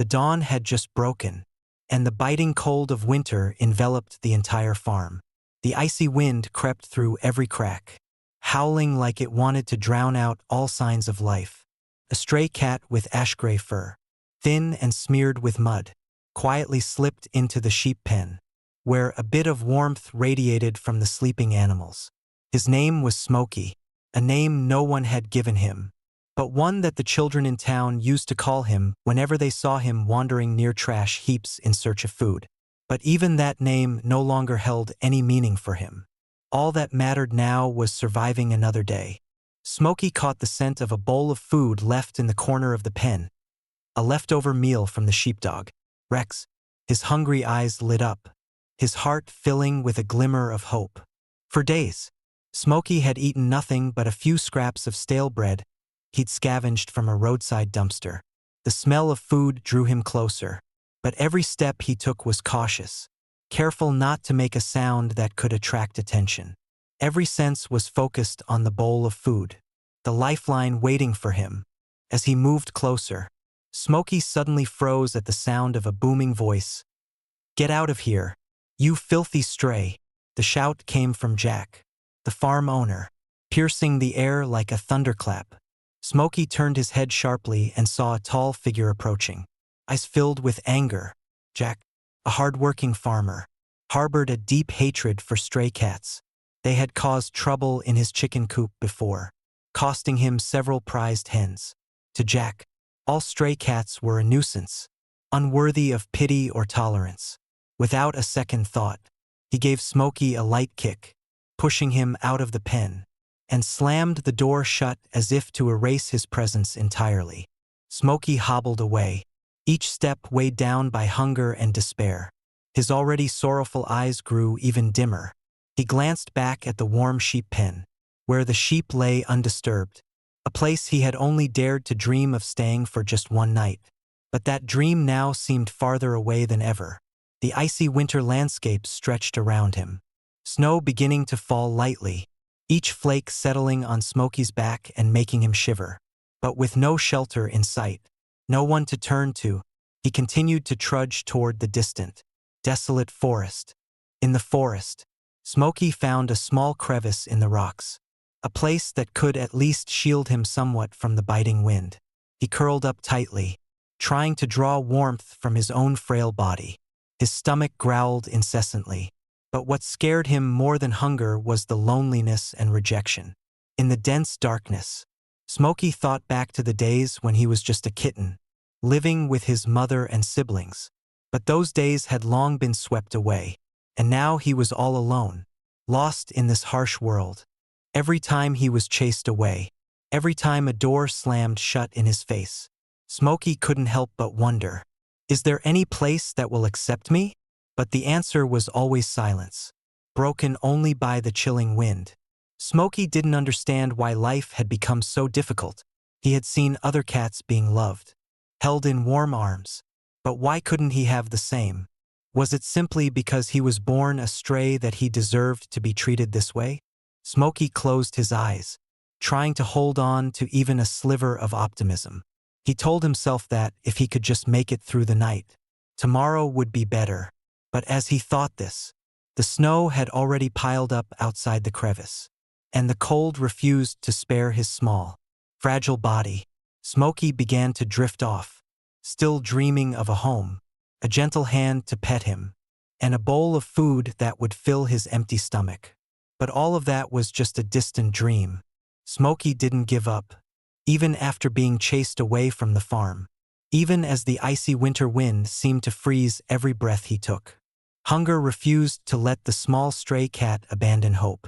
The dawn had just broken, and the biting cold of winter enveloped the entire farm. The icy wind crept through every crack, howling like it wanted to drown out all signs of life. A stray cat with ash-gray fur, thin and smeared with mud, quietly slipped into the sheep pen, where a bit of warmth radiated from the sleeping animals. His name was Smokey, a name no one had given him, but one that the children in town used to call him whenever they saw him wandering near trash heaps in search of food. But even that name no longer held any meaning for him. All that mattered now was surviving another day. Smokey caught the scent of a bowl of food left in the corner of the pen, a leftover meal from the sheepdog, Rex. His hungry eyes lit up, his heart filling with a glimmer of hope. For days, Smokey had eaten nothing but a few scraps of stale bread he'd scavenged from a roadside dumpster. The smell of food drew him closer, but every step he took was cautious, careful not to make a sound that could attract attention. Every sense was focused on the bowl of food, the lifeline waiting for him. As he moved closer, Smokey suddenly froze at the sound of a booming voice. "Get out of here, you filthy stray!" The shout came from Jack, the farm owner, piercing the air like a thunderclap. Smokey turned his head sharply and saw a tall figure approaching, eyes filled with anger. Jack, a hard-working farmer, harbored a deep hatred for stray cats. They had caused trouble in his chicken coop before, costing him several prized hens. To Jack, all stray cats were a nuisance, unworthy of pity or tolerance. Without a second thought, he gave Smokey a light kick, pushing him out of the pen, and slammed the door shut as if to erase his presence entirely. Smokey hobbled away, each step weighed down by hunger and despair. His already sorrowful eyes grew even dimmer. He glanced back at the warm sheep pen, where the sheep lay undisturbed, a place he had only dared to dream of staying for just one night. But that dream now seemed farther away than ever. The icy winter landscape stretched around him, snow beginning to fall lightly, each flake settling on Smokey's back and making him shiver. But with no shelter in sight, no one to turn to, he continued to trudge toward the distant, desolate forest. In the forest, Smokey found a small crevice in the rocks, a place that could at least shield him somewhat from the biting wind. He curled up tightly, trying to draw warmth from his own frail body. His stomach growled incessantly, but what scared him more than hunger was the loneliness and rejection. In the dense darkness, Smokey thought back to the days when he was just a kitten, living with his mother and siblings. But those days had long been swept away, and now he was all alone, lost in this harsh world. Every time he was chased away, every time a door slammed shut in his face, Smokey couldn't help but wonder, is there any place that will accept me? But the answer was always silence, broken only by the chilling wind. Smokey didn't understand why life had become so difficult. He had seen other cats being loved, held in warm arms, but why couldn't he have the same? Was it simply because he was born a stray that he deserved to be treated this way? Smokey closed his eyes, trying to hold on to even a sliver of optimism. He told himself that if he could just make it through the night, tomorrow would be better. But as he thought this, the snow had already piled up outside the crevice, and the cold refused to spare his small, fragile body. Smokey began to drift off, still dreaming of a home, a gentle hand to pet him, and a bowl of food that would fill his empty stomach. But all of that was just a distant dream. Smokey didn't give up, even after being chased away from the farm, even as the icy winter wind seemed to freeze every breath he took. Hunger refused to let the small stray cat abandon hope.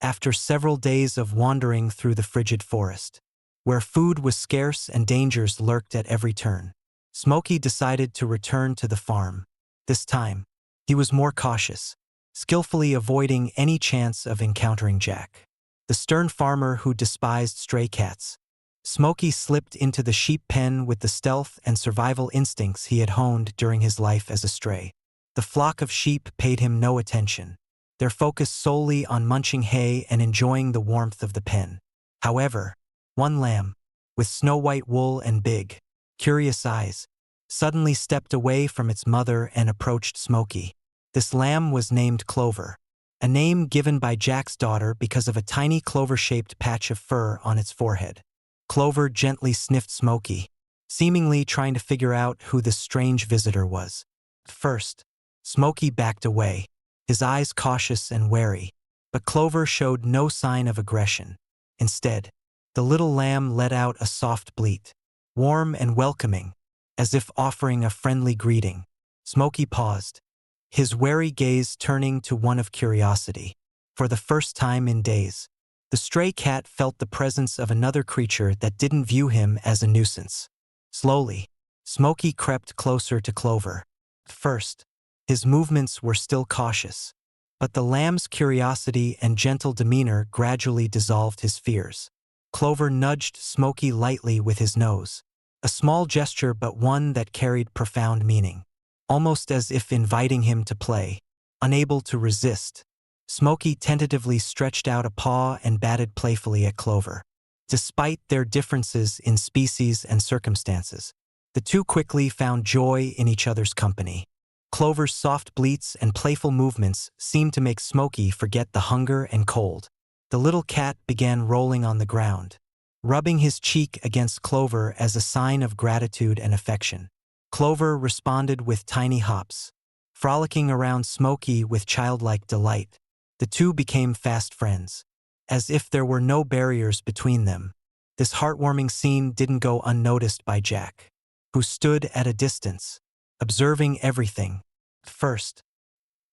After several days of wandering through the frigid forest, where food was scarce and dangers lurked at every turn, Smokey decided to return to the farm. This time, he was more cautious, skillfully avoiding any chance of encountering Jack, the stern farmer who despised stray cats. Smokey slipped into the sheep pen with the stealth and survival instincts he had honed during his life as a stray. The flock of sheep paid him no attention, their focus solely on munching hay and enjoying the warmth of the pen. However, one lamb, with snow-white wool and big, curious eyes, suddenly stepped away from its mother and approached Smokey. This lamb was named Clover, a name given by Jack's daughter because of a tiny clover-shaped patch of fur on its forehead. Clover gently sniffed Smokey, seemingly trying to figure out who this strange visitor was. First, Smokey backed away, his eyes cautious and wary, but Clover showed no sign of aggression. Instead, the little lamb let out a soft bleat, warm and welcoming, as if offering a friendly greeting. Smokey paused, his wary gaze turning to one of curiosity. For the first time in days, the stray cat felt the presence of another creature that didn't view him as a nuisance. Slowly, Smokey crept closer to Clover. First, his movements were still cautious, but the lamb's curiosity and gentle demeanor gradually dissolved his fears. Clover nudged Smokey lightly with his nose, a small gesture but one that carried profound meaning. Almost as if inviting him to play. Unable to resist, Smokey tentatively stretched out a paw and batted playfully at Clover. Despite their differences in species and circumstances, the two quickly found joy in each other's company. Clover's soft bleats and playful movements seemed to make Smokey forget the hunger and cold. The little cat began rolling on the ground, rubbing his cheek against Clover as a sign of gratitude and affection. Clover responded with tiny hops, frolicking around Smokey with childlike delight. The two became fast friends, as if there were no barriers between them. This heartwarming scene didn't go unnoticed by Jack, who stood at a distance, observing everything. First,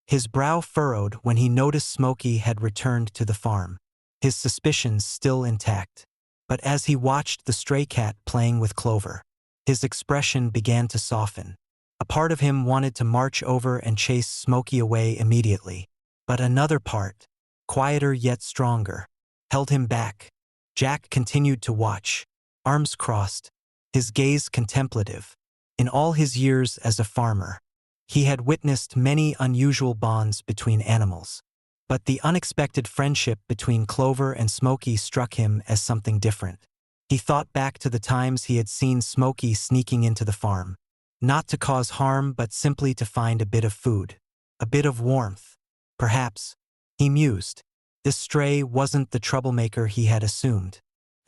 his brow furrowed when he noticed Smokey had returned to the farm, his suspicions still intact. But as he watched the stray cat playing with Clover, his expression began to soften. A part of him wanted to march over and chase Smokey away immediately, but another part, quieter yet stronger, held him back. Jack continued to watch, arms crossed, his gaze contemplative. In all his years as a farmer, he had witnessed many unusual bonds between animals, but the unexpected friendship between Clover and Smokey struck him as something different. He thought back to the times he had seen Smokey sneaking into the farm, not to cause harm but simply to find a bit of food, a bit of warmth. Perhaps, he mused, this stray wasn't the troublemaker he had assumed.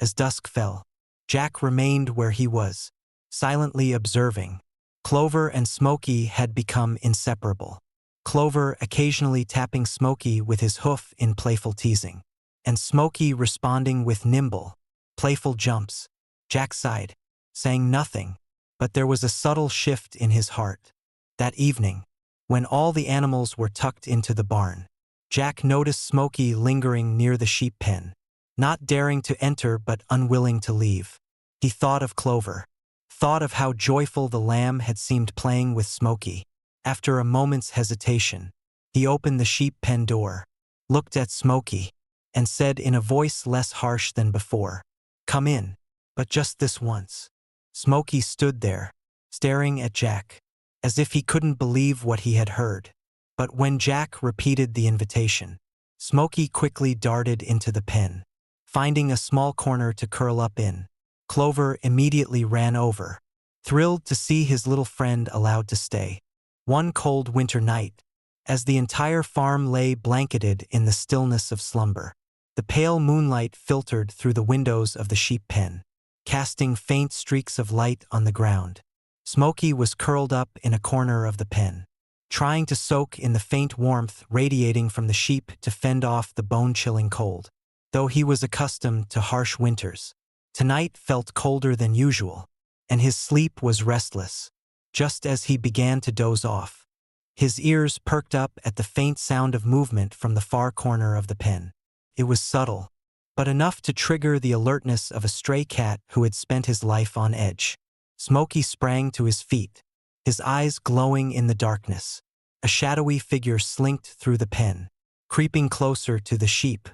As dusk fell, Jack remained where he was, silently observing. Clover and Smokey had become inseparable. Clover occasionally tapping Smokey with his hoof in playful teasing, and Smokey responding with nimble, playful jumps. Jack sighed, saying nothing, but there was a subtle shift in his heart. That evening, when all the animals were tucked into the barn, Jack noticed Smokey lingering near the sheep pen, not daring to enter but unwilling to leave. He thought of Clover, thought of how joyful the lamb had seemed playing with Smokey. After a moment's hesitation, he opened the sheep pen door, looked at Smokey, and said in a voice less harsh than before, "Come in, but just this once." Smokey stood there, staring at Jack, as if he couldn't believe what he had heard. But when Jack repeated the invitation, Smokey quickly darted into the pen, finding a small corner to curl up in. Clover immediately ran over, thrilled to see his little friend allowed to stay. One cold winter night, as the entire farm lay blanketed in the stillness of slumber, the pale moonlight filtered through the windows of the sheep pen, casting faint streaks of light on the ground. Smokey was curled up in a corner of the pen, trying to soak in the faint warmth radiating from the sheep to fend off the bone-chilling cold. Though he was accustomed to harsh winters, tonight felt colder than usual, and his sleep was restless. Just as he began to doze off, his ears perked up at the faint sound of movement from the far corner of the pen. It was subtle, but enough to trigger the alertness of a stray cat who had spent his life on edge. Smokey sprang to his feet, his eyes glowing in the darkness. A shadowy figure slinked through the pen, creeping closer to the sheep.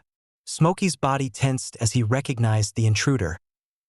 Smokey's body tensed as he recognized the intruder.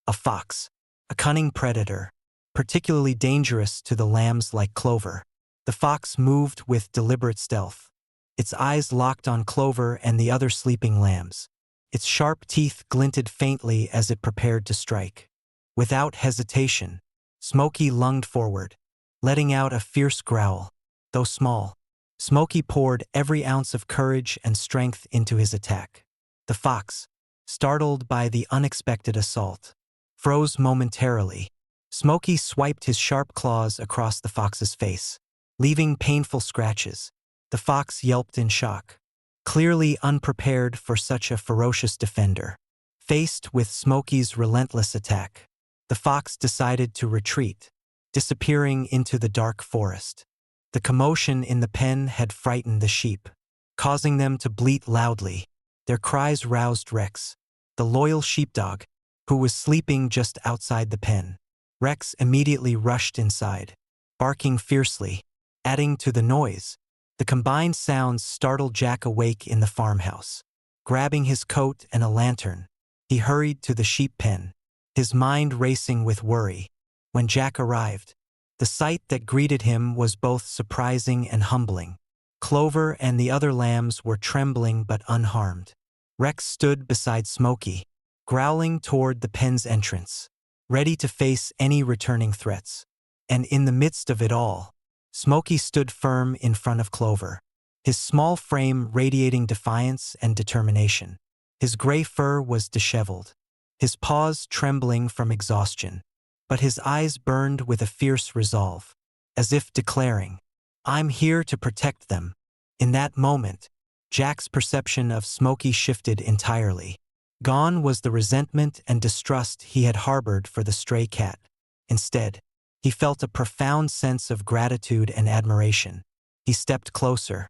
A fox, a cunning predator, particularly dangerous to the lambs like Clover. The fox moved with deliberate stealth, its eyes locked on Clover and the other sleeping lambs. Its sharp teeth glinted faintly as it prepared to strike. Without hesitation, Smokey lunged forward, letting out a fierce growl. Though small, Smokey poured every ounce of courage and strength into his attack. The fox, startled by the unexpected assault, froze momentarily. Smokey swiped his sharp claws across the fox's face, leaving painful scratches. The fox yelped in shock, clearly unprepared for such a ferocious defender. Faced with Smokey's relentless attack, the fox decided to retreat, disappearing into the dark forest. The commotion in the pen had frightened the sheep, causing them to bleat loudly. Their cries roused Rex, the loyal sheepdog, who was sleeping just outside the pen. Rex immediately rushed inside, barking fiercely. Adding to the noise, the combined sounds startled Jack awake in the farmhouse. Grabbing his coat and a lantern, he hurried to the sheep pen, his mind racing with worry. When Jack arrived, the sight that greeted him was both surprising and humbling. Clover and the other lambs were trembling but unharmed. Rex stood beside Smokey, growling toward the pen's entrance, ready to face any returning threats. And in the midst of it all, Smokey stood firm in front of Clover, his small frame radiating defiance and determination. His gray fur was disheveled, his paws trembling from exhaustion, but his eyes burned with a fierce resolve, as if declaring, "I'm here to protect them." In that moment, Jack's perception of Smokey shifted entirely. Gone was the resentment and distrust he had harbored for the stray cat. Instead, he felt a profound sense of gratitude and admiration. He stepped closer,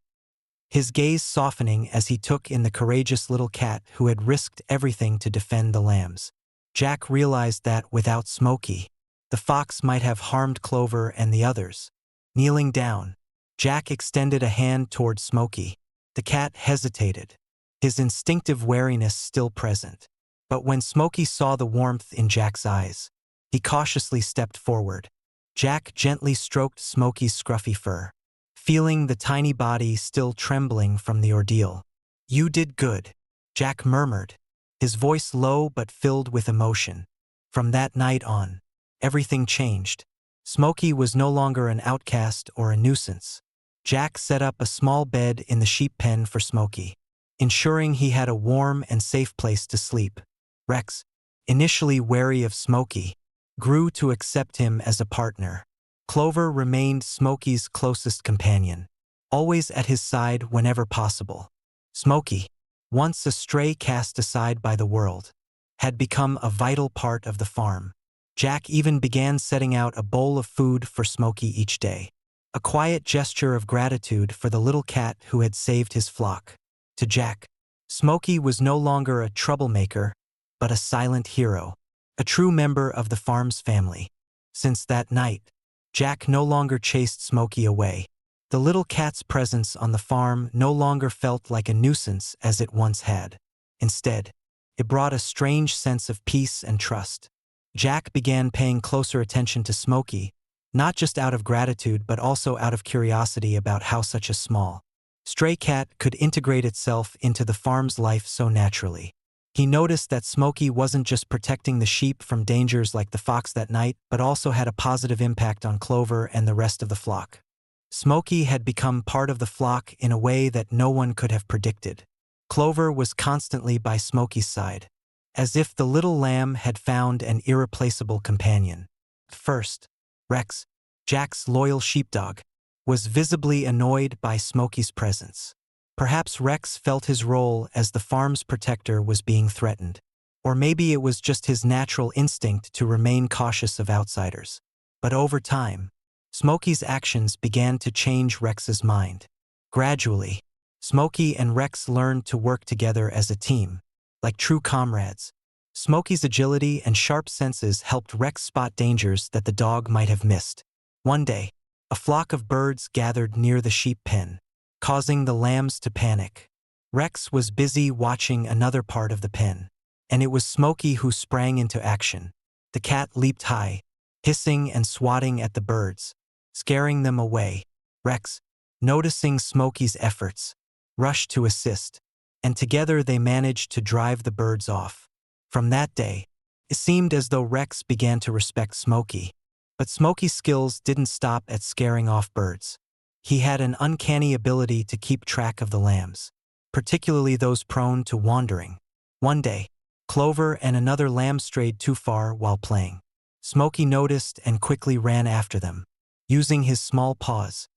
his gaze softening as he took in the courageous little cat who had risked everything to defend the lambs. Jack realized that without Smokey, the fox might have harmed Clover and the others. Kneeling down, Jack extended a hand toward Smokey. The cat hesitated, his instinctive wariness still present. But when Smokey saw the warmth in Jack's eyes, he cautiously stepped forward. Jack gently stroked Smokey's scruffy fur, feeling the tiny body still trembling from the ordeal. "You did good," Jack murmured, his voice low but filled with emotion. From that night on, everything changed. Smokey was no longer an outcast or a nuisance. Jack set up a small bed in the sheep pen for Smokey, ensuring he had a warm and safe place to sleep. Rex, initially wary of Smokey, grew to accept him as a partner. Clover remained Smokey's closest companion, always at his side whenever possible. Smokey, once a stray cast aside by the world, had become a vital part of the farm. Jack even began setting out a bowl of food for Smokey each day, a quiet gesture of gratitude for the little cat who had saved his flock. To Jack, Smokey was no longer a troublemaker, but a silent hero, a true member of the farm's family. Since that night, Jack no longer chased Smokey away. The little cat's presence on the farm no longer felt like a nuisance as it once had. Instead, it brought a strange sense of peace and trust. Jack began paying closer attention to Smokey, not just out of gratitude but also out of curiosity about how such a small, stray cat could integrate itself into the farm's life so naturally. He noticed that Smokey wasn't just protecting the sheep from dangers like the fox that night, but also had a positive impact on Clover and the rest of the flock. Smokey had become part of the flock in a way that no one could have predicted. Clover was constantly by Smokey's side, as if the little lamb had found an irreplaceable companion. First, Rex, Jack's loyal sheepdog, was visibly annoyed by Smokey's presence. Perhaps Rex felt his role as the farm's protector was being threatened, or maybe it was just his natural instinct to remain cautious of outsiders. But over time, Smokey's actions began to change Rex's mind. Gradually, Smokey and Rex learned to work together as a team, like true comrades. Smokey's agility and sharp senses helped Rex spot dangers that the dog might have missed. One day, a flock of birds gathered near the sheep pen, causing the lambs to panic. Rex was busy watching another part of the pen, and it was Smokey who sprang into action. The cat leaped high, hissing and swatting at the birds, scaring them away. Rex, noticing Smokey's efforts, rushed to assist, and together they managed to drive the birds off. From that day, it seemed as though Rex began to respect Smokey, But Smokey's skills didn't stop at scaring off birds. He had an uncanny ability to keep track of the lambs, particularly those prone to wandering. One day, Clover and another lamb strayed too far while playing. Smokey noticed and quickly ran after them. Using his small paws,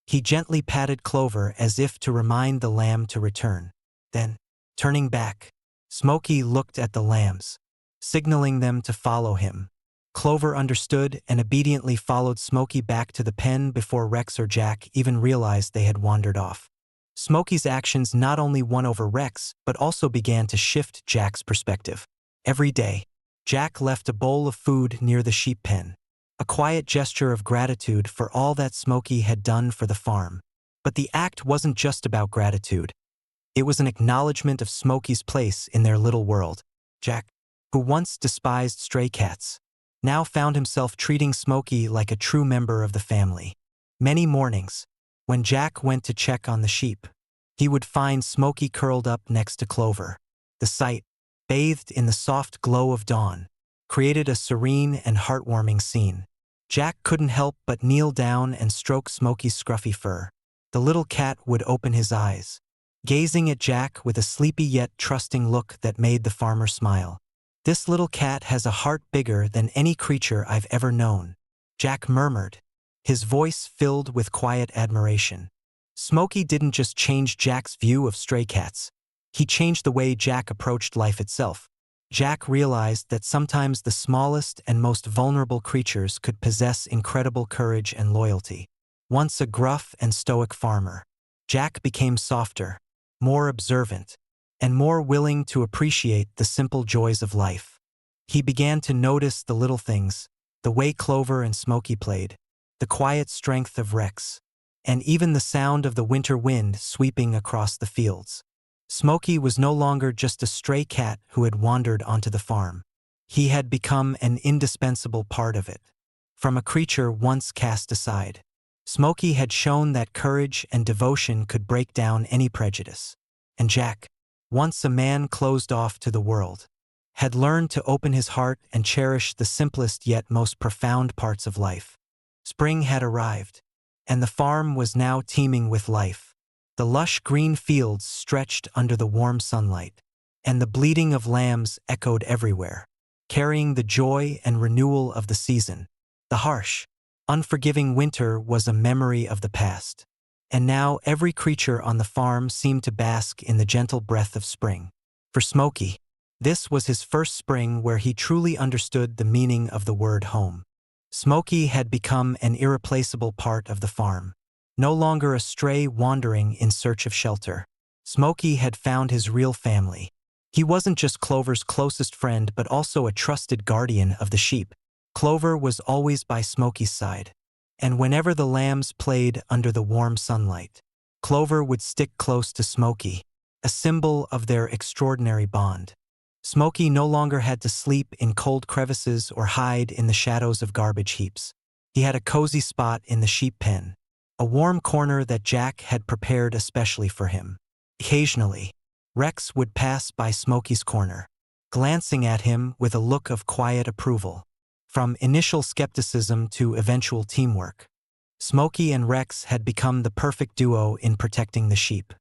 he gently patted Clover as if to remind the lamb to return. Then, turning back, Smokey looked at the lambs, signaling them to follow him. Clover understood and obediently followed Smokey back to the pen before Rex or Jack even realized they had wandered off. Smokey's actions not only won over Rex, but also began to shift Jack's perspective. Every day, Jack left a bowl of food near the sheep pen, a quiet gesture of gratitude for all that Smokey had done for the farm. But the act wasn't just about gratitude. It was an acknowledgement of Smokey's place in their little world. Jack, who once despised stray cats, now found himself treating Smokey like a true member of the family. Many mornings, when Jack went to check on the sheep, he would find Smokey curled up next to Clover. The sight, bathed in the soft glow of dawn, created a serene and heartwarming scene. Jack couldn't help but kneel down and stroke Smokey's scruffy fur. The little cat would open his eyes, gazing at Jack with a sleepy yet trusting look that made the farmer smile. "This little cat has a heart bigger than any creature I've ever known," Jack murmured, his voice filled with quiet admiration. Smokey didn't just change Jack's view of stray cats. He changed the way Jack approached life itself. Jack realized that sometimes the smallest and most vulnerable creatures could possess incredible courage and loyalty. Once a gruff and stoic farmer, Jack became softer, more observant, and more willing to appreciate the simple joys of life. He began to notice the little things, the way Clover and Smokey played, the quiet strength of Rex, and even the sound of the winter wind sweeping across the fields. Smokey was no longer just a stray cat who had wandered onto the farm. He had become an indispensable part of it. From a creature once cast aside, Smokey had shown that courage and devotion could break down any prejudice. And Jack, once a man closed off to the world, had learned to open his heart and cherish the simplest yet most profound parts of life. Spring had arrived, and the farm was now teeming with life. The lush green fields stretched under the warm sunlight, and the bleating of lambs echoed everywhere, carrying the joy and renewal of the season. The harsh, unforgiving winter was a memory of the past, and now every creature on the farm seemed to bask in the gentle breath of spring. For Smokey, this was his first spring where he truly understood the meaning of the word home. Smokey had become an irreplaceable part of the farm. No longer a stray wandering in search of shelter, Smokey had found his real family. He wasn't just Clover's closest friend but also a trusted guardian of the sheep. Clover was always by Smokey's side, and whenever the lambs played under the warm sunlight, Clover would stick close to Smokey, a symbol of their extraordinary bond. Smokey no longer had to sleep in cold crevices or hide in the shadows of garbage heaps. He had a cozy spot in the sheep pen, a warm corner that Jack had prepared especially for him. Occasionally, Rex would pass by Smokey's corner, glancing at him with a look of quiet approval. From initial skepticism to eventual teamwork, Smokey and Rex had become the perfect duo in protecting the sheep.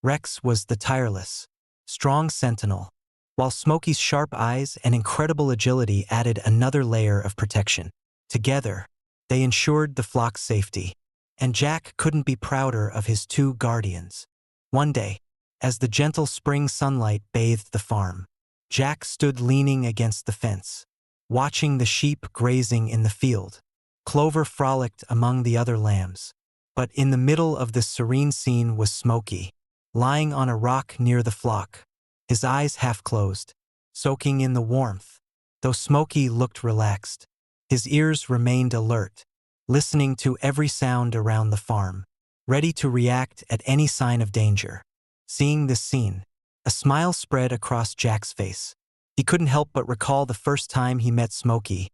Rex was the tireless, strong sentinel, while Smokey's sharp eyes and incredible agility added another layer of protection. Together, they ensured the flock's safety, and Jack couldn't be prouder of his two guardians. One day, as the gentle spring sunlight bathed the farm, Jack stood leaning against the fence, watching the sheep grazing in the field. Clover frolicked among the other lambs, but in the middle of this serene scene was Smokey, lying on a rock near the flock, his eyes half closed, soaking in the warmth. Though Smokey looked relaxed, his ears remained alert, listening to every sound around the farm, ready to react at any sign of danger. Seeing this scene, a smile spread across Jack's face. He couldn't help but recall the first time he met Smokey,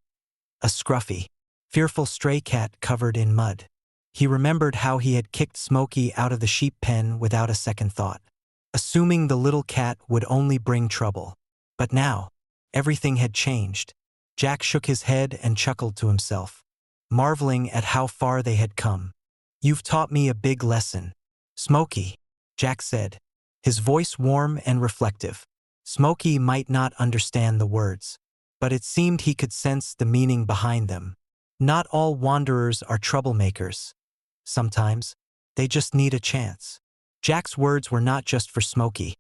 a scruffy, fearful stray cat covered in mud. He remembered how he had kicked Smokey out of the sheep pen without a second thought, assuming the little cat would only bring trouble. But now, everything had changed. Jack shook his head and chuckled to himself. marveling at how far they had come. "You've taught me a big lesson, Smokey," Jack said, his voice warm and reflective. Smokey might not understand the words, but it seemed he could sense the meaning behind them. Not all wanderers are troublemakers. Sometimes, they just need a chance. Jack's words were not just for Smokey.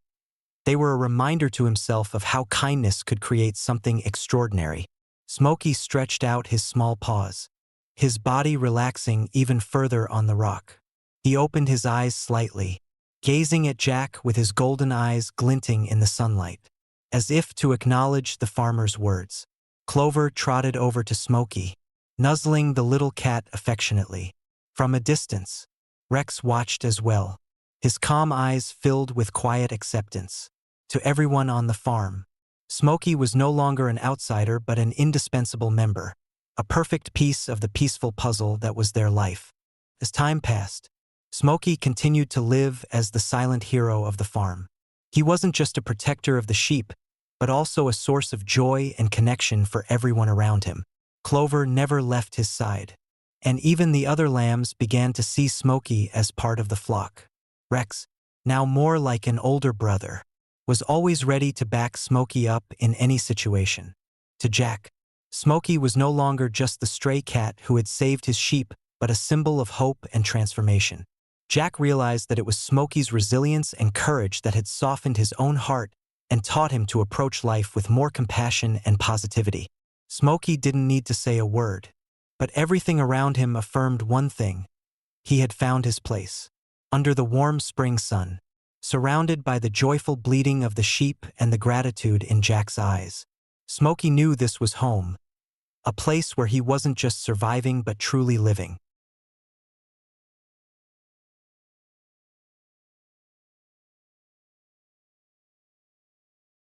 They were a reminder to himself of how kindness could create something extraordinary. Smokey stretched out his small paws, his body relaxing even further on the rock. He opened his eyes slightly, gazing at Jack with his golden eyes glinting in the sunlight. As if to acknowledge the farmer's words, Clover trotted over to Smokey, nuzzling the little cat affectionately. From a distance, Rex watched as well, his calm eyes filled with quiet acceptance. To everyone on the farm, Smokey was no longer an outsider but an indispensable member, a perfect piece of the peaceful puzzle that was their life. As time passed, Smokey continued to live as the silent hero of the farm. He wasn't just a protector of the sheep, but also a source of joy and connection for everyone around him. Clover never left his side, and even the other lambs began to see Smokey as part of the flock. Rex, now more like an older brother, was always ready to back Smokey up in any situation. To Jack, Smokey was no longer just the stray cat who had saved his sheep, but a symbol of hope and transformation. Jack realized that it was Smokey's resilience and courage that had softened his own heart and taught him to approach life with more compassion and positivity. Smokey didn't need to say a word, but everything around him affirmed one thing: he had found his place. Under the warm spring sun, surrounded by the joyful bleating of the sheep and the gratitude in Jack's eyes, Smokey knew this was home, a place where he wasn't just surviving but truly living.